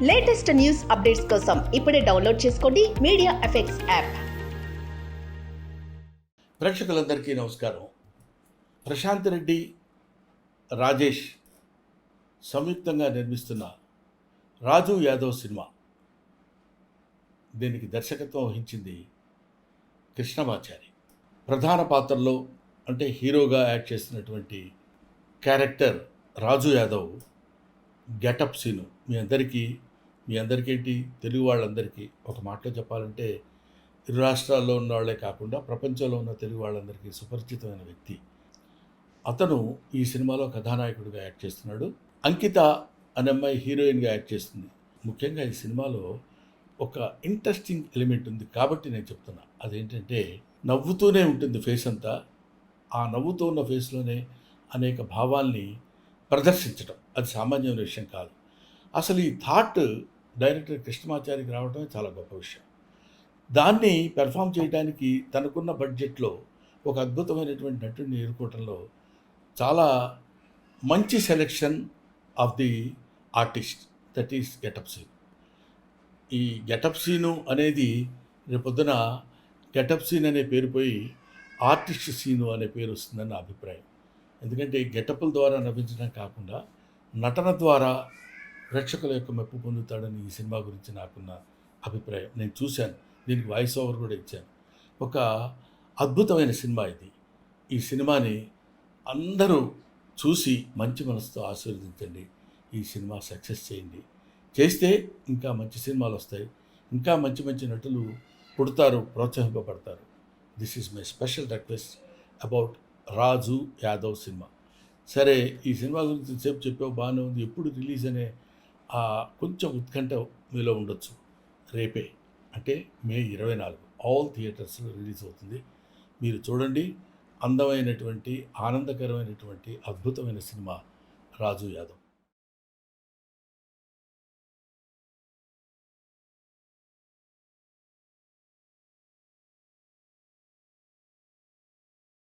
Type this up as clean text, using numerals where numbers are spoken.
Latest news updates కోసం ఇప్పుడే download చేసుకోండి మీడియా ఎఫెక్ట్స్ యాప్. ప్రేక్షకులందరికీ నమస్కారం. ప్రశాంత్ రెడ్డి, రాజేష్ సంయుక్తంగా నిర్మిస్తున్న రాజు యాదవ్ సినిమా, దీనికి దర్శకత్వం వహించింది కృష్ణమాచారి. ప్రధాన పాత్రలో అంటే హీరోగా యాక్ట్ చేస్తున్నటువంటి క్యారెక్టర్ రాజు యాదవ్ గెటప్ సీను మీ అందరికీ ఏంటి, తెలుగు వాళ్ళందరికీ ఒక మాటలో చెప్పాలంటే ఇరు రాష్ట్రాల్లో ఉన్న వాళ్ళే కాకుండా ప్రపంచంలో ఉన్న తెలుగు వాళ్ళందరికీ సుపరిచితమైన వ్యక్తి. అతను ఈ సినిమాలో కథానాయకుడిగా యాక్ట్ చేస్తున్నాడు. అంకిత అనే అమ్మాయి హీరోయిన్గా యాక్ట్ చేస్తుంది. ముఖ్యంగా ఈ సినిమాలో ఒక ఇంట్రెస్టింగ్ ఎలిమెంట్ ఉంది కాబట్టి నేను చెప్తున్నా. అదేంటంటే నవ్వుతూనే ఉంటుంది ఫేస్ అంతా. ఆ నవ్వుతూ ఉన్న ఫేస్లోనే అనేక భావాల్ని ప్రదర్శించడం అది సామాన్యమైన విషయం కాదు. అసలు ఈ థాట్ డైరెక్టర్ కృష్ణమాచారికి రావడమే చాలా గొప్ప విషయం. దాన్ని పెర్ఫామ్ చేయడానికి తనకున్న బడ్జెట్లో ఒక అద్భుతమైనటువంటి నటుడిని ఎన్నుకోవడంలో చాలా మంచి selection of the artist, that is getup scene. ఈ గెటప్ సీను అనేది రేపొద్దున గెటప్ సీన్ అనే పేరు పోయి ఆర్టిస్ట్ సీను అనే పేరు వస్తుందని నా అభిప్రాయం. ఎందుకంటే గెటప్ల ద్వారా నవ్వించడం కాకుండా నటన ద్వారా ప్రేక్షకుల యొక్క మెప్పు పొందుతాడని ఈ సినిమా గురించి నాకున్న అభిప్రాయం. నేను చూశాను, దీనికి వాయిస్ ఓవర్ కూడా ఇచ్చాను. ఒక అద్భుతమైన సినిమా ఇది. ఈ సినిమాని అందరూ చూసి మంచి మనసుతో ఆశీర్వదించండి. ఈ సినిమా సక్సెస్ చేయండి. చేస్తే ఇంకా మంచి సినిమాలు వస్తాయి, ఇంకా మంచి మంచి నటులు పుడతారు, ప్రోత్సహింపబడతారు. This is my special request about Raju Yadav సినిమా. సరే, ఈ సినిమా గురించి సేపు చెప్పావు, బాగానే ఉంది. ఎప్పుడు రిలీజ్ అనే కొంచెం ఉత్కంఠ మీలో ఉండొచ్చు. రేపే అంటే మే 24 ఆల్ థియేటర్స్లో రిలీజ్ అవుతుంది. మీరు చూడండి. అందమైనటువంటి, ఆనందకరమైనటువంటి, అద్భుతమైన సినిమా రాజు యాదవ్.